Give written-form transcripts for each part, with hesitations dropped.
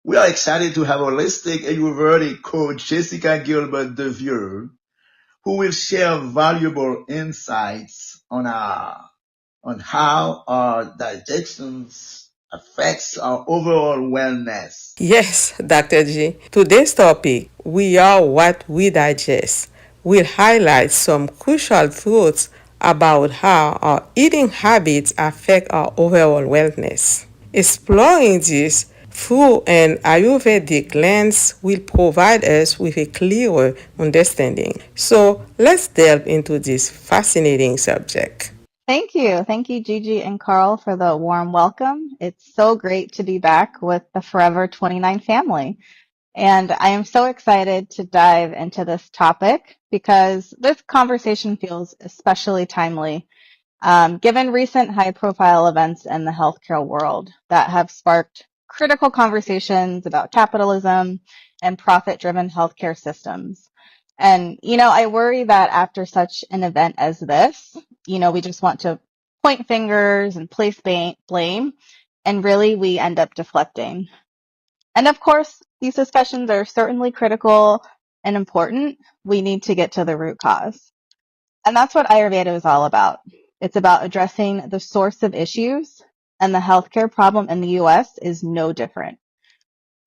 We are excited to have holistic Ayurvedic coach Jessica Gilbert DeVere, who will share valuable insights on how our digestions affects our overall wellness. Yes, Dr. G. Today's topic, We Are What We Digest, will highlight some crucial truths about how our eating habits affect our overall wellness. Exploring this through an Ayurvedic lens will provide us with a clearer understanding. So let's delve into this fascinating subject. Thank you. Thank you, Gigi and Carl, for the warm welcome. It's so great to be back with the Forever 29 family. And I am so excited to dive into this topic because this conversation feels especially timely, given recent high profile events in the healthcare world that have sparked critical conversations about capitalism and profit driven healthcare systems. And, I worry that after such an event as this, we just want to point fingers and place blame, and really we end up deflecting. And of course, these discussions are certainly critical and important. We need to get to the root cause. And that's what Ayurveda is all about. It's about addressing the source of issues, and the healthcare problem in the US is no different.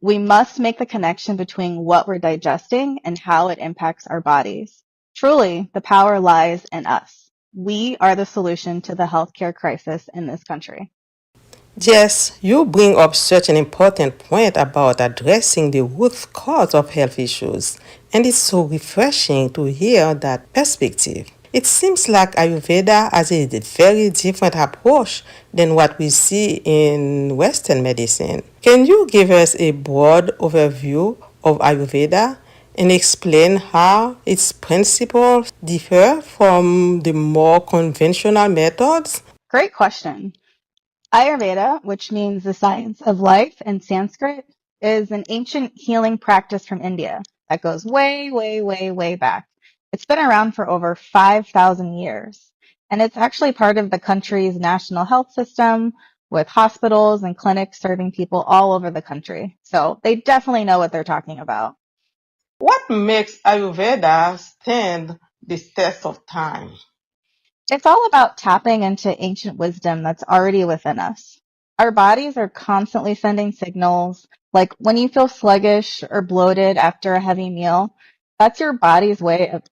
We must make the connection between what we're digesting and how it impacts our bodies. Truly, the power lies in us. We are the solution to the healthcare crisis in this country. Jess, you bring up such an important point about addressing the root cause of health issues, and it's so refreshing to hear that perspective. It seems like Ayurveda has a very different approach than what we see in Western medicine. Can you give us a broad overview of Ayurveda and explain how its principles differ from the more conventional methods? Great question. Ayurveda, which means the science of life in Sanskrit, is an ancient healing practice from India that goes way, way, way, way back. It's been around for over 5,000 years, and it's actually part of the country's national health system with hospitals and clinics serving people all over the country. So they definitely know what they're talking about. What makes Ayurveda stand this test of time? It's all about tapping into ancient wisdom that's already within us. Our bodies are constantly sending signals, like when you feel sluggish or bloated after a heavy meal, that's your body's way of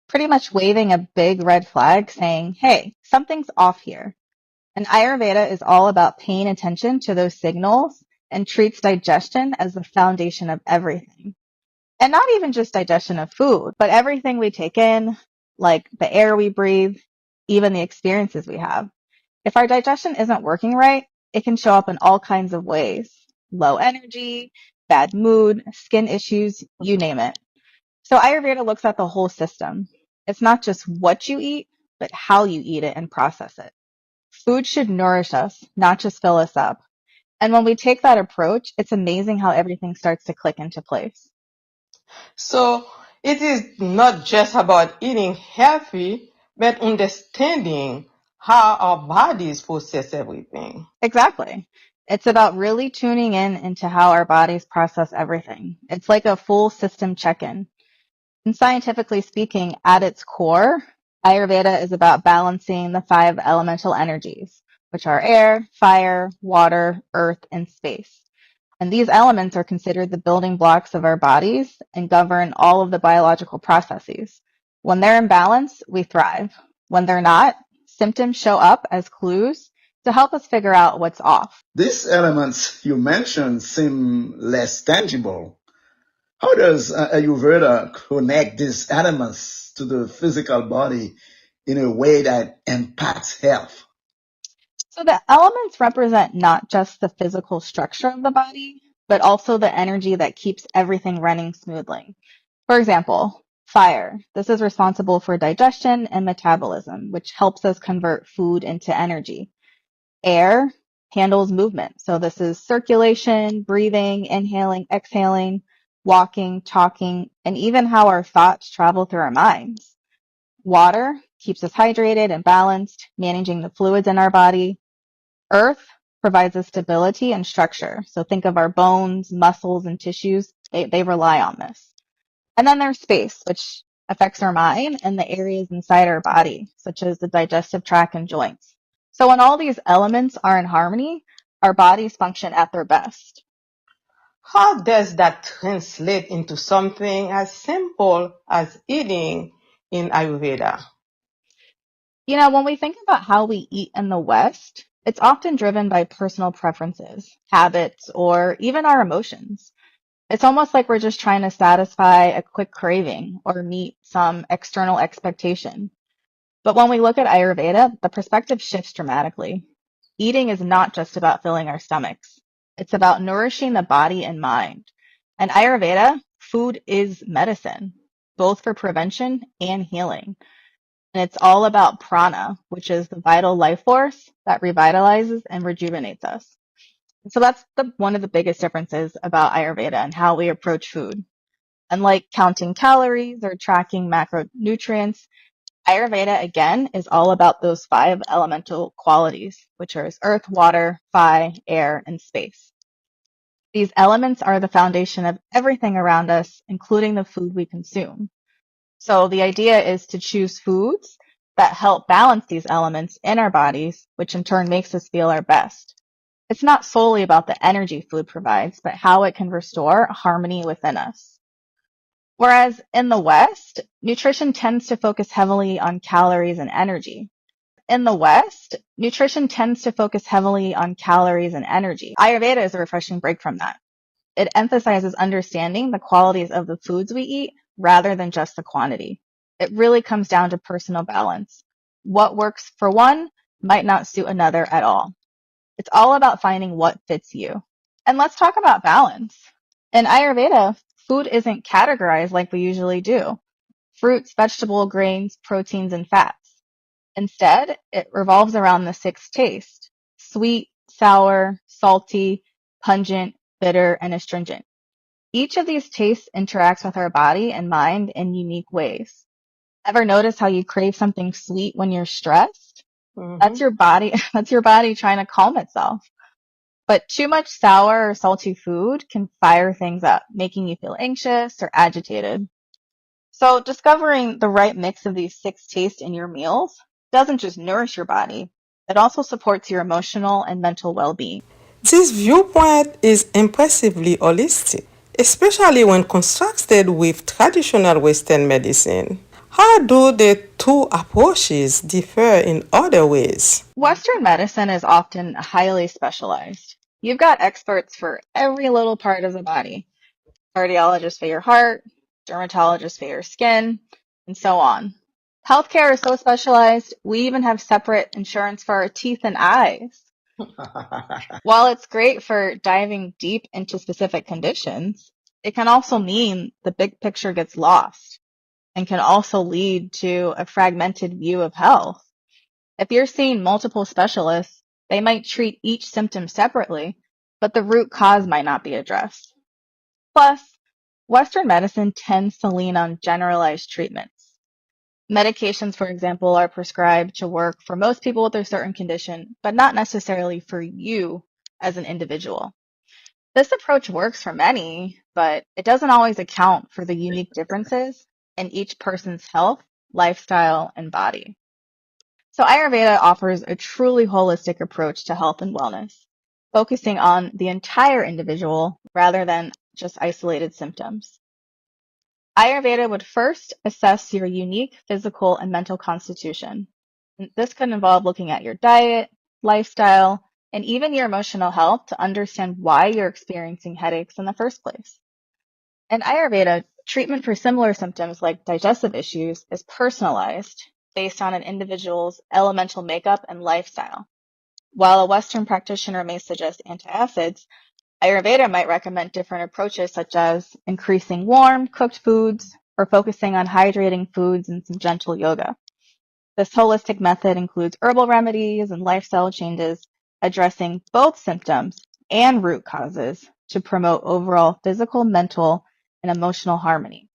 pretty much waving a big red flag saying, "Hey, something's off here." And Ayurveda is all about paying attention to those signals and treats digestion as the foundation of everything. And not even just digestion of food, but everything we take in, like the air we breathe, even the experiences we have. If our digestion isn't working right, it can show up in all kinds of ways. Low energy, bad mood, skin issues, you name it. So Ayurveda looks at the whole system. It's not just what you eat, but how you eat it and process it. Food should nourish us, not just fill us up. And when we take that approach, it's amazing how everything starts to click into place. So it is not just about eating healthy, but understanding how our bodies process everything. Exactly. It's about really tuning in into how our bodies process everything. It's like a full system check-in. And scientifically speaking, at its core, Ayurveda is about balancing the five elemental energies, which are air, fire, water, earth, and space. And these elements are considered the building blocks of our bodies and govern all of the biological processes. When they're in balance, we thrive. When they're not, symptoms show up as clues to help us figure out what's off. These elements you mentioned seem less tangible. How does Ayurveda connect these elements to the physical body in a way that impacts health? So the elements represent not just the physical structure of the body, but also the energy that keeps everything running smoothly. For example, fire. This is responsible for digestion and metabolism, which helps us convert food into energy. Air handles movement. So this is circulation, breathing, inhaling, exhaling, walking, talking, and even how our thoughts travel through our minds. Water keeps us hydrated and balanced, managing the fluids in our body. Earth provides us stability and structure. So think of our bones, muscles, and tissues. They rely on this. And then there's space, which affects our mind and the areas inside our body, such as the digestive tract and joints. So when all these elements are in harmony, our bodies function at their best. How does that translate into something as simple as eating in Ayurveda? You know, when we think about how we eat in the West, it's often driven by personal preferences, habits, or even our emotions. It's almost like we're just trying to satisfy a quick craving or meet some external expectation. But when we look at Ayurveda, the perspective shifts dramatically. Eating is not just about filling our stomachs. It's about nourishing the body and mind. And Ayurveda, food is medicine, both for prevention and healing. And it's all about prana, which is the vital life force that revitalizes and rejuvenates us. So that's one of the biggest differences about Ayurveda and how we approach food. Unlike counting calories or tracking macronutrients, Ayurveda, again, is all about those 5 elemental qualities, which are earth, water, fire, air, and space. These elements are the foundation of everything around us, including the food we consume. So the idea is to choose foods that help balance these elements in our bodies, which in turn makes us feel our best. It's not solely about the energy food provides, but how it can restore harmony within us. Whereas in the West, nutrition tends to focus heavily on calories and energy. Ayurveda is a refreshing break from that. It emphasizes understanding the qualities of the foods we eat rather than just the quantity. It really comes down to personal balance. What works for one might not suit another at all. It's all about finding what fits you. And let's talk about balance. In Ayurveda, food isn't categorized like we usually do. Fruits, vegetables, grains, proteins, and fats. Instead, it revolves around the 6 tastes: sweet, sour, salty, pungent, bitter, and astringent. Each of these tastes interacts with our body and mind in unique ways. Ever notice how you crave something sweet when you're stressed? That's your body, that's your body trying to calm itself. But too much sour or salty food can fire things up, making you feel anxious or agitated. So discovering the right mix of these 6 tastes in your meals doesn't just nourish your body, it also supports your emotional and mental well-being. This viewpoint is impressively holistic, especially when contrasted with traditional Western medicine. How do the two approaches differ in other ways? Western medicine is often highly specialized. You've got experts for every little part of the body: cardiologists for your heart, dermatologists for your skin, and so on. Healthcare is so specialized, we even have separate insurance for our teeth and eyes. While it's great for diving deep into specific conditions, it can also mean the big picture gets lost and can also lead to a fragmented view of health. If you're seeing multiple specialists, they might treat each symptom separately, but the root cause might not be addressed. Plus, Western medicine tends to lean on generalized treatments. Medications, for example, are prescribed to work for most people with a certain condition, but not necessarily for you as an individual. This approach works for many, but it doesn't always account for the unique differences in each person's health, lifestyle, and body. So Ayurveda offers a truly holistic approach to health and wellness, focusing on the entire individual rather than just isolated symptoms. Ayurveda would first assess your unique physical and mental constitution. This could involve looking at your diet, lifestyle, and even your emotional health to understand why you're experiencing headaches in the first place. In Ayurveda, treatment for similar symptoms like digestive issues is personalized based on an individual's elemental makeup and lifestyle. While a Western practitioner may suggest antacids, Ayurveda might recommend different approaches such as increasing warm, cooked foods or focusing on hydrating foods and some gentle yoga. This holistic method includes herbal remedies and lifestyle changes addressing both symptoms and root causes to promote overall physical, mental, and emotional harmony.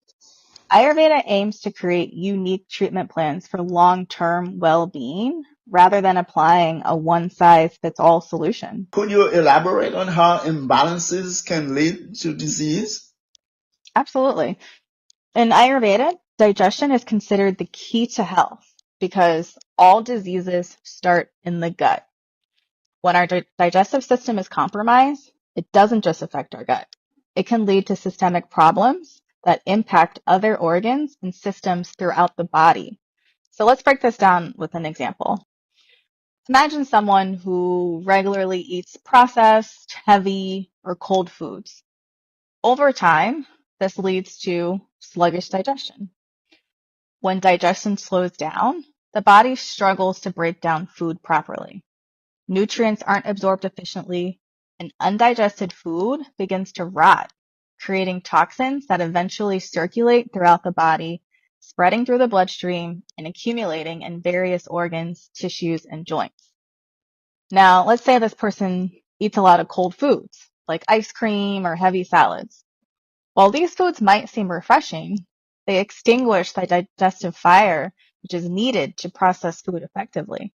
Ayurveda aims to create unique treatment plans for long-term well-being rather than applying a one-size-fits-all solution. Could you elaborate on how imbalances can lead to disease? Absolutely. In Ayurveda, digestion is considered the key to health because all diseases start in the gut. When our digestive system is compromised, it doesn't just affect our gut. It can lead to systemic problems that impact other organs and systems throughout the body. So let's break this down with an example. Imagine someone who regularly eats processed, heavy, or cold foods. Over time, this leads to sluggish digestion. When digestion slows down, the body struggles to break down food properly. Nutrients aren't absorbed efficiently, and undigested food begins to rot, creating toxins that eventually circulate throughout the body, spreading through the bloodstream and accumulating in various organs, tissues, and joints. Now, let's say this person eats a lot of cold foods, like ice cream or heavy salads. While these foods might seem refreshing, they extinguish the digestive fire, which is needed to process food effectively.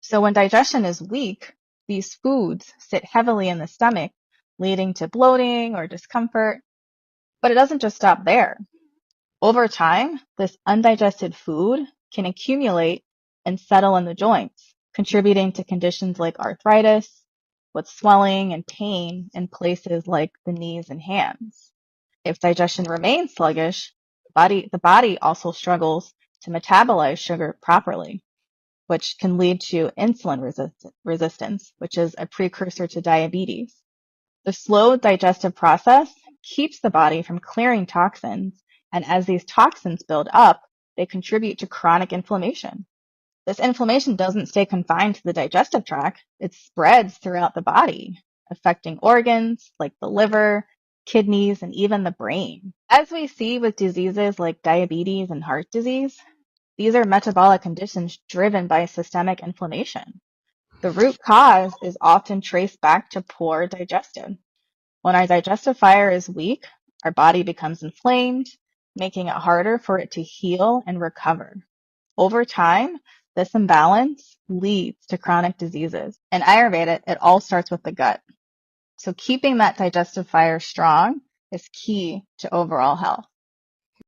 So when digestion is weak, these foods sit heavily in the stomach, leading to bloating or discomfort. But it doesn't just stop there. Over time, this undigested food can accumulate and settle in the joints, contributing to conditions like arthritis, with swelling and pain in places like the knees and hands. If digestion remains sluggish, the body also struggles to metabolize sugar properly, which can lead to insulin resistance, which is a precursor to diabetes. The slow digestive process keeps the body from clearing toxins, and as these toxins build up, they contribute to chronic inflammation. This inflammation doesn't stay confined to the digestive tract, it spreads throughout the body, affecting organs like the liver, kidneys, and even the brain. As we see with diseases like diabetes and heart disease, these are metabolic conditions driven by systemic inflammation. The root cause is often traced back to poor digestion. When our digestive fire is weak, our body becomes inflamed, making it harder for it to heal and recover. Over time, this imbalance leads to chronic diseases. In Ayurveda, it all starts with the gut. So keeping that digestive fire strong is key to overall health.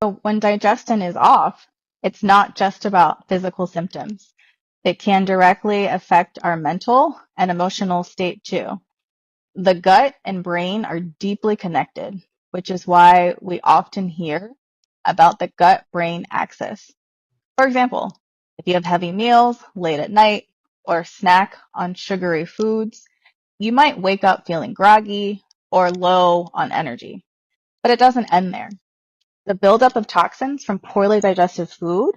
So when digestion is off, it's not just about physical symptoms. It can directly affect our mental and emotional state too. The gut and brain are deeply connected, which is why we often hear about the gut-brain axis. For example, if you have heavy meals late at night or snack on sugary foods, you might wake up feeling groggy or low on energy. But it doesn't end there. The buildup of toxins from poorly digested food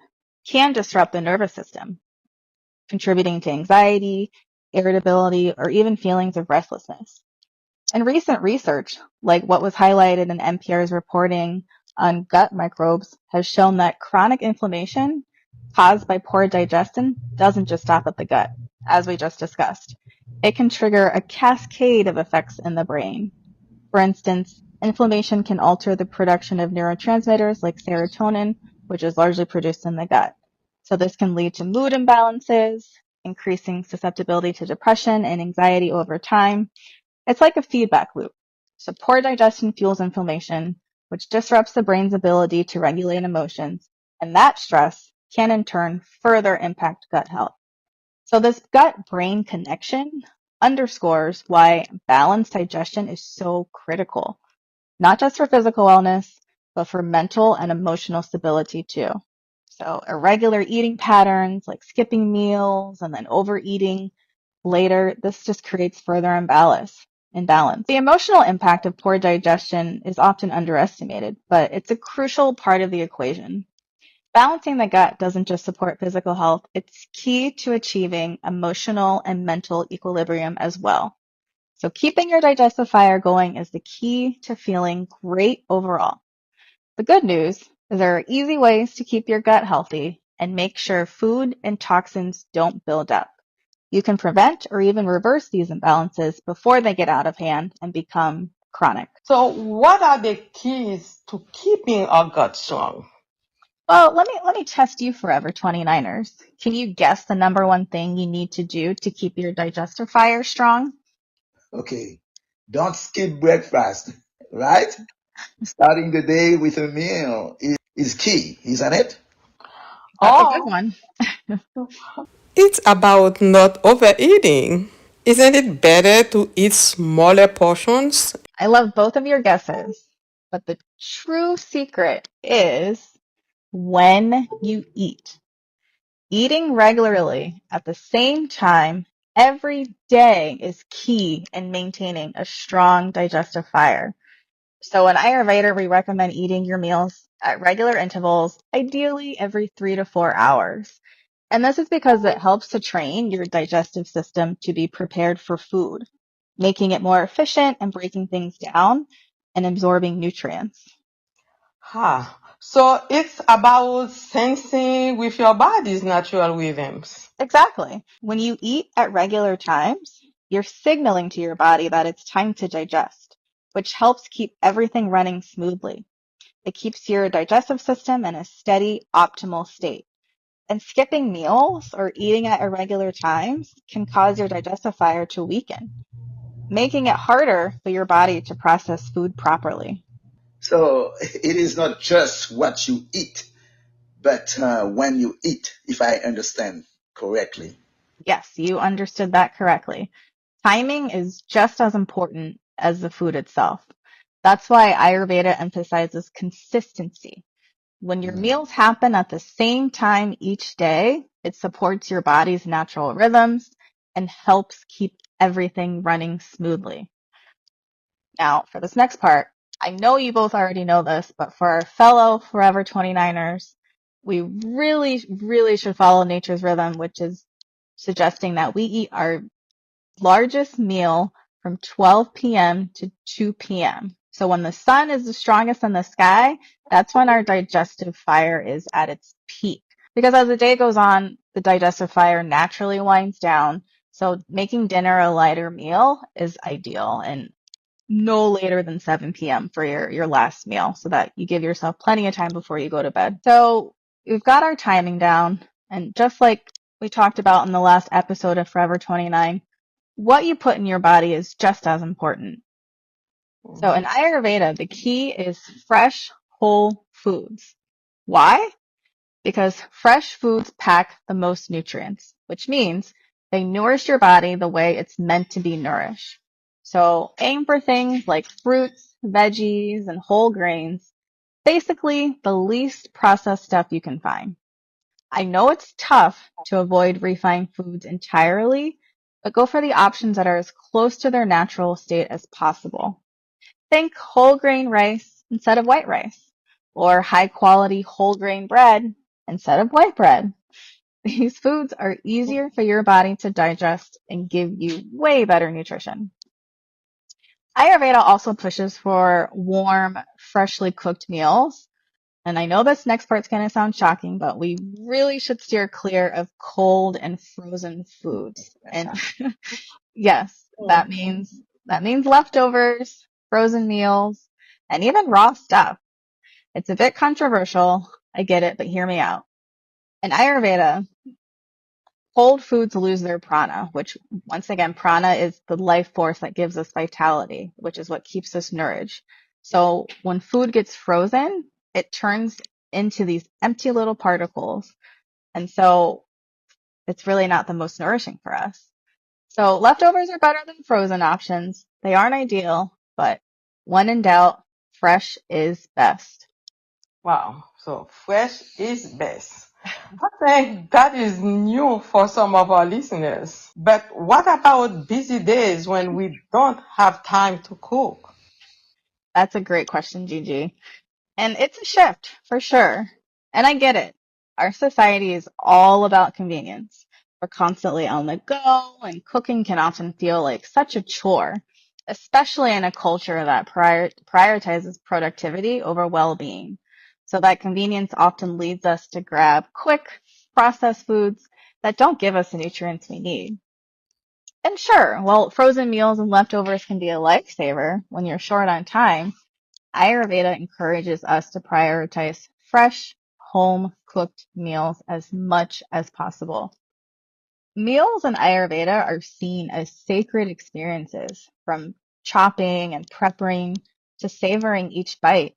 can disrupt the nervous system, contributing to anxiety, irritability, or even feelings of restlessness. And recent research, like what was highlighted in NPR's reporting on gut microbes, has shown that chronic inflammation caused by poor digestion doesn't just stop at the gut, as we just discussed. It can trigger a cascade of effects in the brain. For instance, inflammation can alter the production of neurotransmitters like serotonin, which is largely produced in the gut. So this can lead to mood imbalances, increasing susceptibility to depression and anxiety over time. It's like a feedback loop. So poor digestion fuels inflammation, which disrupts the brain's ability to regulate emotions, and that stress can in turn further impact gut health. So this gut-brain connection underscores why balanced digestion is so critical, not just for physical wellness, but for mental and emotional stability too. So irregular eating patterns like skipping meals and then overeating later, this just creates further imbalance. The emotional impact of poor digestion is often underestimated, but it's a crucial part of the equation. Balancing the gut doesn't just support physical health, it's key to achieving emotional and mental equilibrium as well. So keeping your digestive fire going is the key to feeling great overall. The good news is there are easy ways to keep your gut healthy and make sure food and toxins don't build up. You can prevent or even reverse these imbalances before they get out of hand and become chronic. So what are the keys to keeping our gut strong? Well, let me test you, Forever 29ers. Can you guess the number one thing you need to do to keep your digestive fire strong? Okay, don't skip breakfast, right? Starting the day with a meal is key, isn't it? That's a good Oh, one. it's about not overeating. Isn't it better to eat smaller portions? I love both of your guesses, but the true secret is when you eat. Eating regularly at the same time every day is key in maintaining a strong digestive fire. So in Ayurveda, we recommend eating your meals at regular intervals, ideally every 3 to 4 hours. And this is because it helps to train your digestive system to be prepared for food, making it more efficient and breaking things down and absorbing nutrients. Ah, so it's about sensing with your body's natural rhythms. Exactly. When you eat at regular times, you're signaling to your body that it's time to digest, which helps keep everything running smoothly. It keeps your digestive system in a steady, optimal state. And skipping meals or eating at irregular times can cause your digestive fire to weaken, making it harder for your body to process food properly. So it is not just what you eat, but when you eat, if I understand correctly. Yes, you understood that correctly. Timing is just as important as the food itself. That's why Ayurveda emphasizes consistency. When your Mm. meals happen at the same time each day, it supports your body's natural rhythms and helps keep everything running smoothly. Now, for this next part, I know you both already know this, but for our fellow Forever 29ers, we really, really should follow nature's rhythm, which is suggesting that we eat our largest meal from 12 p.m. to 2 p.m. So when the sun is the strongest in the sky, that's when our digestive fire is at its peak. Because as the day goes on, the digestive fire naturally winds down. So making dinner a lighter meal is ideal and no later than 7 p.m. for your last meal so that you give yourself plenty of time before you go to bed. So we've got our timing down. And just like we talked about in the last episode of Forever 29, what you put in your body is just as important. So in Ayurveda, the key is fresh, whole foods. Why? Because fresh foods pack the most nutrients, which means they nourish your body the way it's meant to be nourished. So aim for things like fruits, veggies, and whole grains, basically the least processed stuff you can find. I know it's tough to avoid refined foods entirely, but go for the options that are as close to their natural state as possible. Think whole grain rice instead of white rice, or high quality whole grain bread instead of white bread. These foods are easier for your body to digest and give you way better nutrition. Ayurveda also pushes for warm, freshly cooked meals. And I know this next part's going to sound shocking, but we really should steer clear of cold and frozen foods. And yes, that means leftovers, frozen meals, and even raw stuff. It's a bit controversial. I get it, but hear me out. In Ayurveda, cold foods lose their prana, which once again, prana is the life force that gives us vitality, which is what keeps us nourished. So when food gets frozen, it turns into these empty little particles. And so it's really not the most nourishing for us. So leftovers are better than frozen options. They aren't ideal, but when in doubt, fresh is best. Wow, so fresh is best. I think that is new for some of our listeners. But what about busy days when we don't have time to cook? That's a great question, Gigi. And it's a shift for sure. And I get it. Our society is all about convenience. We're constantly on the go, and cooking can often feel like such a chore, especially in a culture that prioritizes productivity over well being. So that convenience often leads us to grab quick, processed foods that don't give us the nutrients we need. And sure, while frozen meals and leftovers can be a lifesaver when you're short on time, Ayurveda encourages us to prioritize fresh, home cooked meals as much as possible. Meals in Ayurveda are seen as sacred experiences, from chopping and prepping to savoring each bite.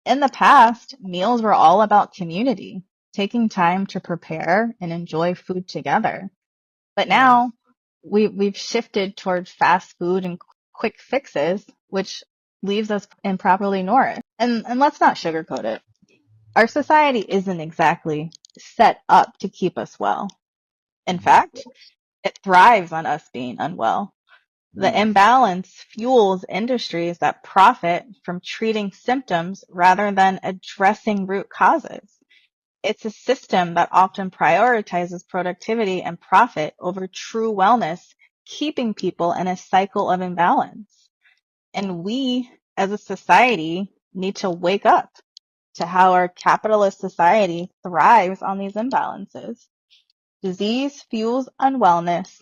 In the past, meals were all about community, taking time to prepare and enjoy food together. But Yeah. now we've shifted toward fast food and quick fixes, which leaves us improperly nourished. And let's not sugarcoat it. Our society isn't exactly set up to keep us well. In fact, it thrives on us being unwell. The Mm. imbalance fuels industries that profit from treating symptoms rather than addressing root causes. It's a system that often prioritizes productivity and profit over true wellness, keeping people in a cycle of imbalance. And we, as a society, need to wake up to how our capitalist society thrives on these imbalances. Disease fuels unwellness,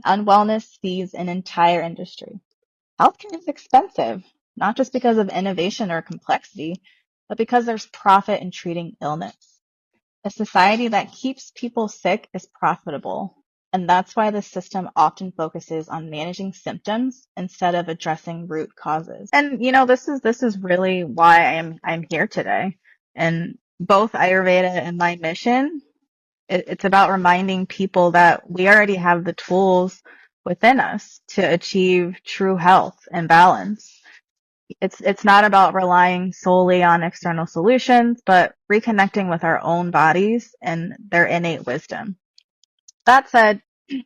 and unwellness feeds an entire industry. Healthcare is expensive, not just because of innovation or complexity, but because there's profit in treating illness. A society that keeps people sick is profitable, and that's why the system often focuses on managing symptoms instead of addressing root causes. And this is really why I'm here today. And both Ayurveda and my mission, it's about reminding people that we already have the tools within us to achieve true health and balance. It's not about relying solely on external solutions, but reconnecting with our own bodies and their innate wisdom. That said,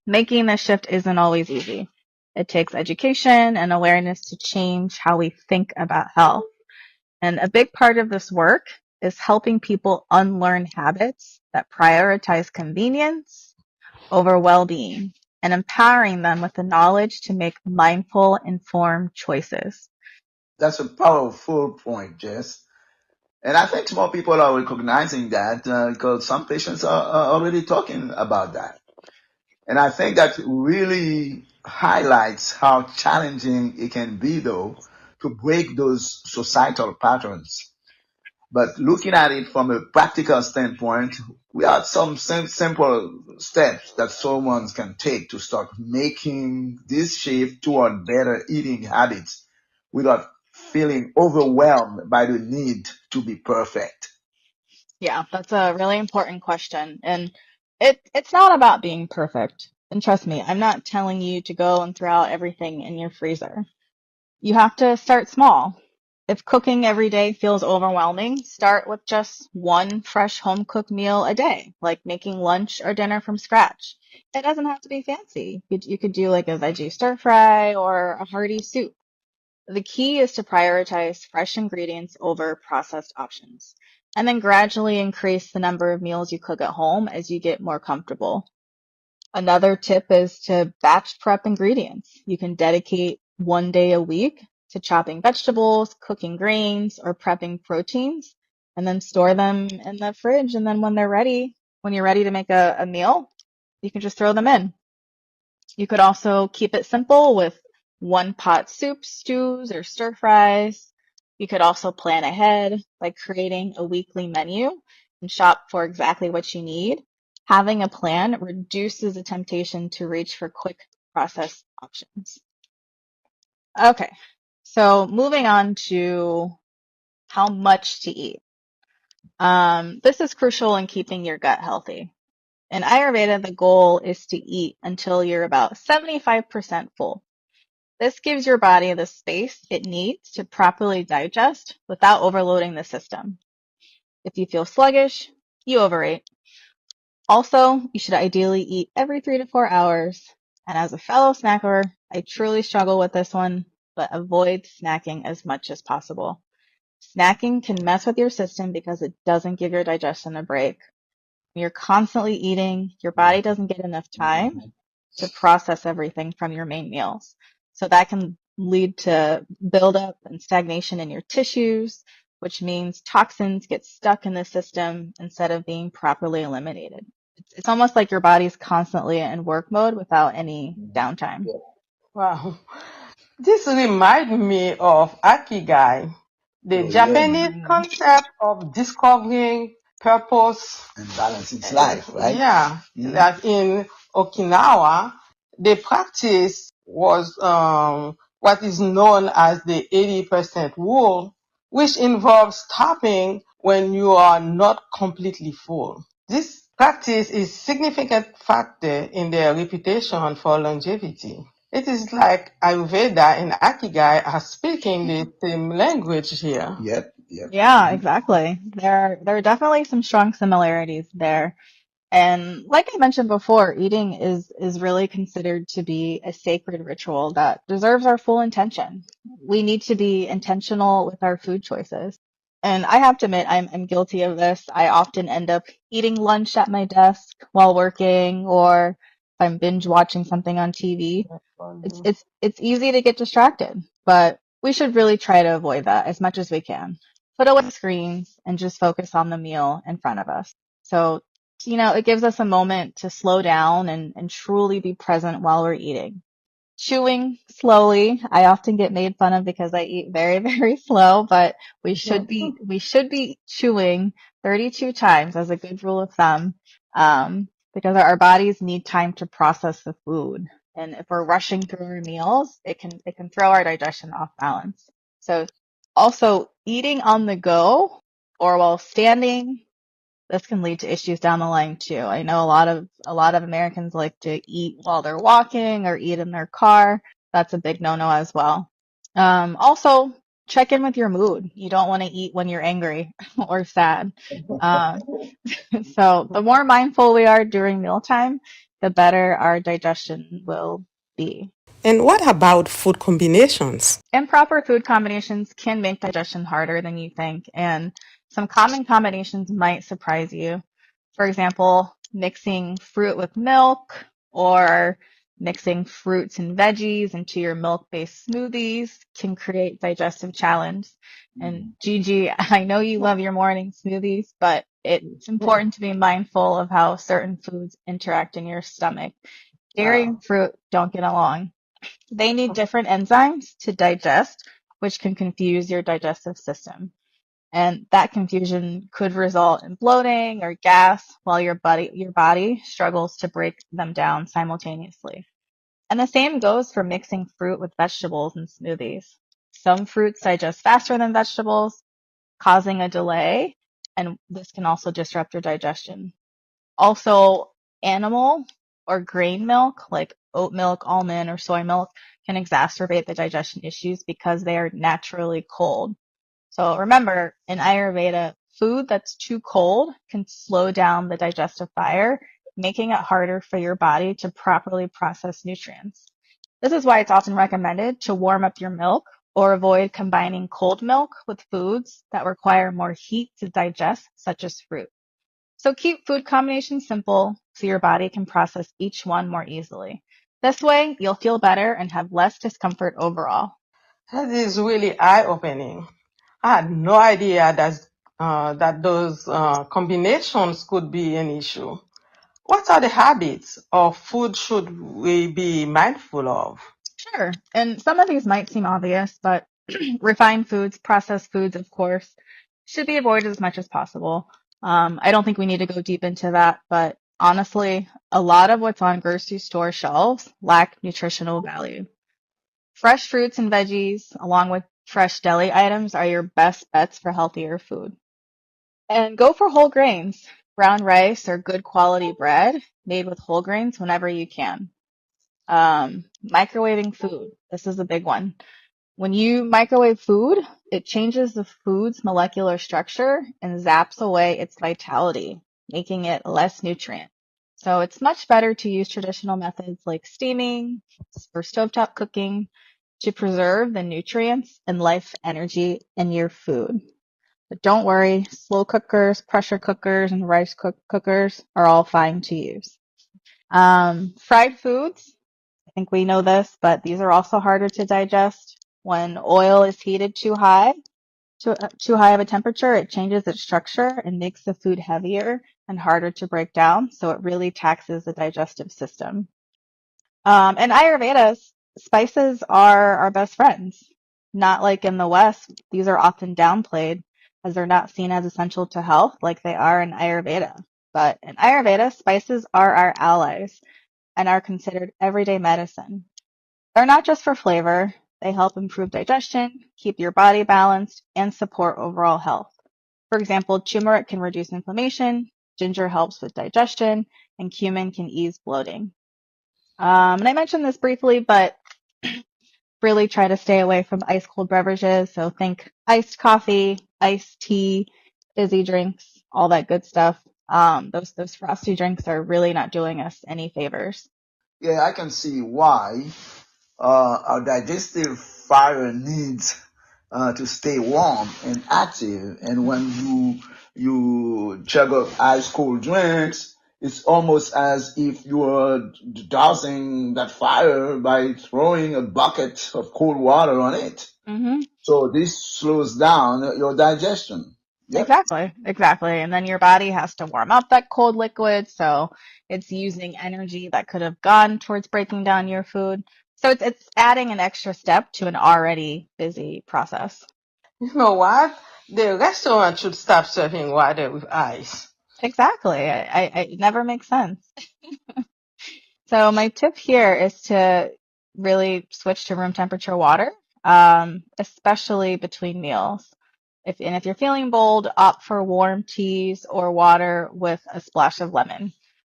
making this shift isn't always easy. It takes education and awareness to change how we think about health. And a big part of this work is helping people unlearn habits that prioritize convenience over well-being and empowering them with the knowledge to make mindful, informed choices. That's a powerful point, Jess. And I think more people are recognizing that because some patients are already talking about that. And I think that really highlights how challenging it can be, though, to break those societal patterns. But looking at it from a practical standpoint, we have some simple steps that someone can take to start making this shift toward better eating habits without feeling overwhelmed by the need to be perfect. Yeah, that's a really important question. And it's not about being perfect. And trust me, I'm not telling you to go and throw out everything in your freezer. You have to start small. If cooking every day feels overwhelming, start with just one fresh home cooked meal a day, like making lunch or dinner from scratch. It doesn't have to be fancy. You could do like a veggie stir fry or a hearty soup. The key is to prioritize fresh ingredients over processed options, and then gradually increase the number of meals you cook at home as you get more comfortable. Another tip is to batch prep ingredients. You can dedicate one day a week to chopping vegetables, cooking grains, or prepping proteins, and then store them in the fridge. And then when you're ready to make a meal, you can just throw them in. You could also keep it simple with one pot soups, stews, or stir fries. You could also plan ahead by creating a weekly menu and shop for exactly what you need. Having a plan reduces the temptation to reach for quick process options. Okay, so moving on to how much to eat. This is crucial in keeping your gut healthy. In Ayurveda, the goal is to eat until you're about 75% full. This gives your body the space it needs to properly digest without overloading the system. If you feel sluggish, you overeat. Also, you should ideally eat every 3 to 4 hours. And as a fellow snacker, I truly struggle with this one, but avoid snacking as much as possible. Snacking can mess with your system because it doesn't give your digestion a break. When you're constantly eating, your body doesn't get enough time to process everything from your main meals. So that can lead to buildup and stagnation in your tissues, which means toxins get stuck in the system instead of being properly eliminated. It's almost like your body's constantly in work mode without any downtime. Wow. This reminds me of Akigai, the Oh, yeah. Japanese concept of discovering purpose. And balance its life, right? Yeah, that in Okinawa, the practice was what is known as the 80% rule, which involves stopping when you are not completely full. This practice is a significant factor in their reputation for longevity. It is like Ayurveda and Akigai are speaking the same language here. Yep. Yeah, exactly. There are definitely some strong similarities there. And like I mentioned before, eating is really considered to be a sacred ritual that deserves our full intention. We need to be intentional with our food choices. And I have to admit, I'm guilty of this. I often end up eating lunch at my desk while working, or if I'm binge watching something on TV. It's easy to get distracted, but we should really try to avoid that as much as we can. Put away screens and just focus on the meal in front of us. So, it gives us a moment to slow down and truly be present while we're eating. Chewing slowly. I often get made fun of because I eat very, very slow, but we should be chewing 32 times as a good rule of thumb, because our bodies need time to process the food. And if we're rushing through our meals, it can throw our digestion off balance. So also eating on the go or while standing, this can lead to issues down the line too. I know a lot of Americans like to eat while they're walking or eat in their car. That's a big no-no as well. Also, check in with your mood. You don't want to eat when you're angry or sad. So the more mindful we are during mealtime, the better our digestion will be. And what about food combinations? Improper food combinations can make digestion harder than you think, and some common combinations might surprise you. For example, mixing fruit with milk or mixing fruits and veggies into your milk-based smoothies can create digestive challenge. And Gigi, I know you love your morning smoothies, but it's important to be mindful of how certain foods interact in your stomach. Dairy and fruit don't get along. They need different enzymes to digest, which can confuse your digestive system. And that confusion could result in bloating or gas while your body struggles to break them down simultaneously. And the same goes for mixing fruit with vegetables in smoothies. Some fruits digest faster than vegetables, causing a delay, and this can also disrupt your digestion. Also, animal or grain milk, like oat milk, almond, or soy milk, can exacerbate the digestion issues because they are naturally cold. So remember, in Ayurveda, food that's too cold can slow down the digestive fire, making it harder for your body to properly process nutrients. This is why it's often recommended to warm up your milk or avoid combining cold milk with foods that require more heat to digest, such as fruit. So keep food combinations simple so your body can process each one more easily. This way, you'll feel better and have less discomfort overall. That is really eye-opening. I had no idea that those combinations could be an issue. What are the habits or food should we be mindful of? Sure. And some of these might seem obvious, but refined foods, processed foods, of course, should be avoided as much as possible. I don't think we need to go deep into that, but honestly, a lot of what's on grocery store shelves lack nutritional value. Fresh fruits and veggies, along with fresh deli items, are your best bets for healthier food. And go for whole grains, brown rice or good quality bread made with whole grains whenever you can. Microwaving food. This is a big one. When you microwave food, it changes the food's molecular structure and zaps away its vitality, making it less nutrient. So it's much better to use traditional methods like steaming or stovetop cooking to preserve the nutrients and life energy in your food. But don't worry, slow cookers, pressure cookers, and rice cookers are all fine to use. Fried foods, I think we know this, but these are also harder to digest. When oil is heated too high of a temperature, it changes its structure and makes the food heavier and harder to break down, so it really taxes the digestive system. In Ayurveda, spices are our best friends. Not like in the West, these are often downplayed as they're not seen as essential to health like they are in Ayurveda. But in Ayurveda, spices are our allies and are considered everyday medicine. They're not just for flavor, they help improve digestion, keep your body balanced, and support overall health. For example, turmeric can reduce inflammation, ginger helps with digestion, and cumin can ease bloating. And I mentioned this briefly, but really try to stay away from ice cold beverages. So think iced coffee, iced tea, fizzy drinks, all that good stuff. Those frosty drinks are really not doing us any favors. Yeah, I can see why our digestive fire needs to stay warm and active. And when you chug up ice cold drinks, it's almost as if you are dousing that fire by throwing a bucket of cold water on it. Mm-hmm. So this slows down your digestion. Yep. Exactly. And then your body has to warm up that cold liquid, so it's using energy that could have gone towards breaking down your food. So it's adding an extra step to an already busy process. You know what? The restaurant should stop serving water with ice. Exactly. It never makes sense. So my tip here is to really switch to room temperature water, especially between meals. If you're feeling bold, opt for warm teas or water with a splash of lemon.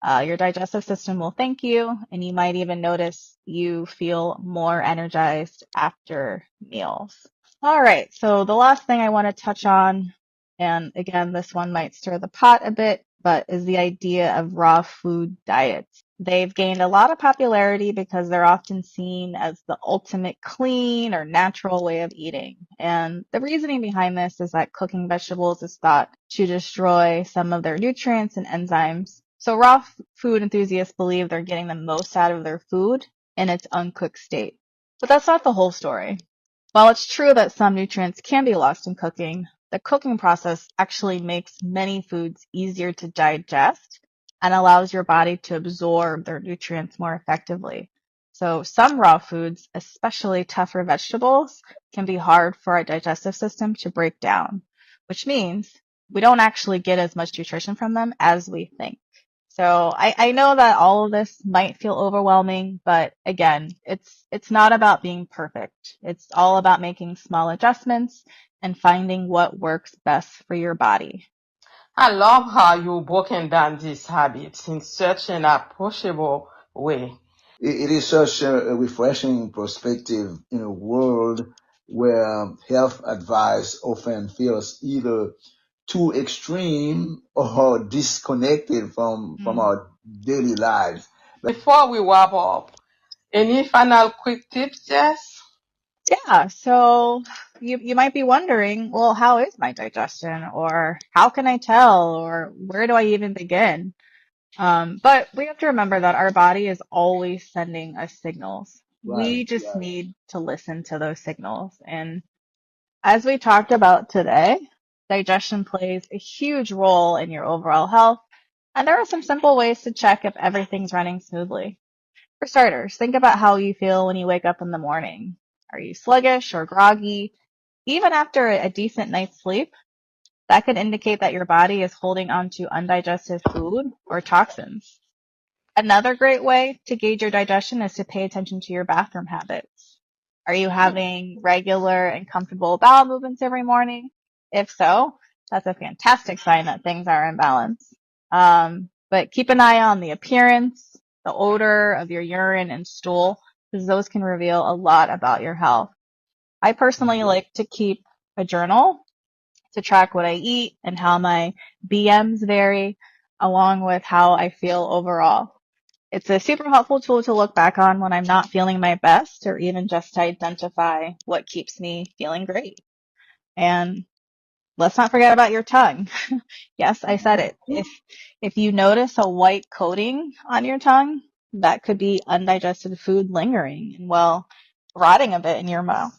Your digestive system will thank you, and you might even notice you feel more energized after meals. All right, so the last thing I want to touch on, and again, this one might stir the pot a bit, but is the idea of raw food diets. They've gained a lot of popularity because they're often seen as the ultimate clean or natural way of eating. And the reasoning behind this is that cooking vegetables is thought to destroy some of their nutrients and enzymes. So raw food enthusiasts believe they're getting the most out of their food in its uncooked state. But that's not the whole story. While it's true that some nutrients can be lost in cooking, the cooking process actually makes many foods easier to digest and allows your body to absorb their nutrients more effectively. So some raw foods, especially tougher vegetables, can be hard for our digestive system to break down, which means we don't actually get as much nutrition from them as we think. So I know that all of this might feel overwhelming, but again, it's not about being perfect. It's all about making small adjustments and finding what works best for your body. I love how you've broken down these habits in such an approachable way. It is such a refreshing perspective in a world where health advice often feels either too extreme or disconnected from our daily lives. Before we wrap up, any final quick tips, Jess? Yeah, so you might be wondering, well, how is my digestion? Or how can I tell? Or where do I even begin? But we have to remember that our body is always sending us signals. Right, We just right. need to listen to those signals. And as we talked about today, digestion plays a huge role in your overall health. And there are some simple ways to check if everything's running smoothly. For starters, think about how you feel when you wake up in the morning. Are you sluggish or groggy? Even after a decent night's sleep, that could indicate that your body is holding onto undigested food or toxins. Another great way to gauge your digestion is to pay attention to your bathroom habits. Are you having regular and comfortable bowel movements every morning? If so, that's a fantastic sign that things are in balance. But keep an eye on the appearance, the odor of your urine and stool, because those can reveal a lot about your health. I personally like to keep a journal to track what I eat and how my BMs vary, along with how I feel overall. It's a super helpful tool to look back on when I'm not feeling my best or even just to identify what keeps me feeling great. And let's not forget about your tongue. Yes, I said it. If you notice a white coating on your tongue, that could be undigested food lingering and well, rotting a bit in your mouth.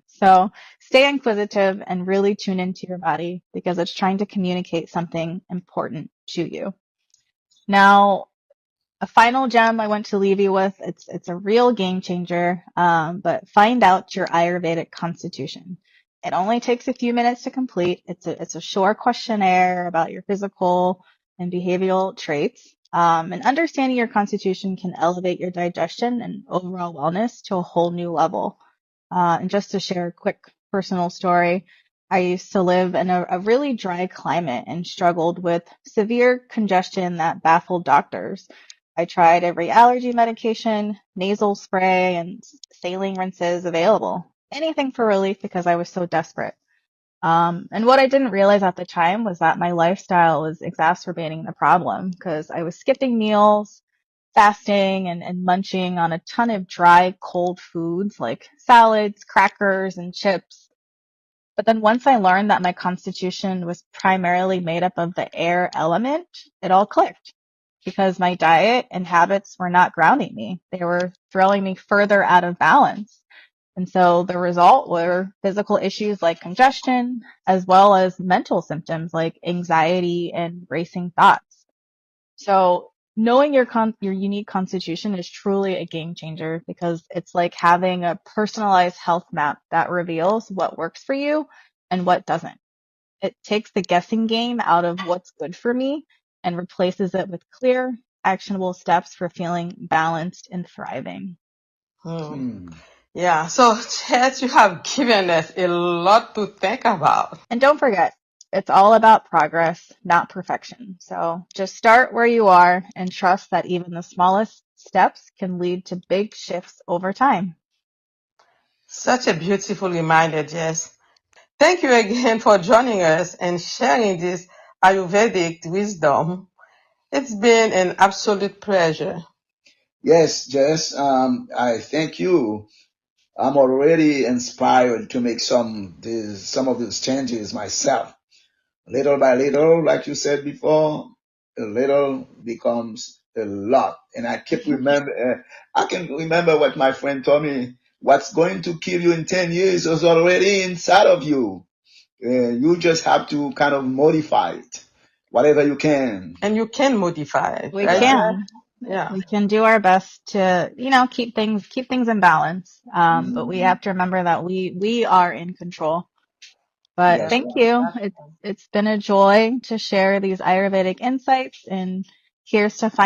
So stay inquisitive and really tune into your body because it's trying to communicate something important to you. Now, a final gem I want to leave you with, it's a real game changer, but find out your Ayurvedic constitution. It only takes a few minutes to complete. It's a short questionnaire about your physical and behavioral traits. And understanding your constitution can elevate your digestion and overall wellness to a whole new level. And just to share a quick personal story, I used to live in a really dry climate and struggled with severe congestion that baffled doctors. I tried every allergy medication, nasal spray, and saline rinses available. Anything for relief because I was so desperate. And what I didn't realize at the time was that my lifestyle was exacerbating the problem because I was skipping meals, fasting, and munching on a ton of dry, cold foods like salads, crackers, and chips. But then once I learned that my constitution was primarily made up of the air element, it all clicked because my diet and habits were not grounding me. They were throwing me further out of balance. And so the result were physical issues like congestion, as well as mental symptoms like anxiety and racing thoughts. So knowing your unique constitution is truly a game changer because it's like having a personalized health map that reveals what works for you and what doesn't. It takes the guessing game out of what's good for me and replaces it with clear, actionable steps for feeling balanced and thriving. Yeah, so Chad, you have given us a lot to think about. And don't forget, it's all about progress, not perfection. So just start where you are and trust that even the smallest steps can lead to big shifts over time. Such a beautiful reminder, Jess. Thank you again for joining us and sharing this Ayurvedic wisdom. It's been an absolute pleasure. Yes, Jess, I thank you. I'm already inspired to make some of these changes myself. Little by little, like you said before, a little becomes a lot. And I can remember what my friend told me. What's going to kill you in 10 years is already inside of you. You just have to kind of modify it, whatever you can. And you can modify it, We right? can. Yeah. We can do our best to, keep things in balance. But we have to remember that we are in control. But Yes. thank you. It's been a joy to share these Ayurvedic insights, and here's to finding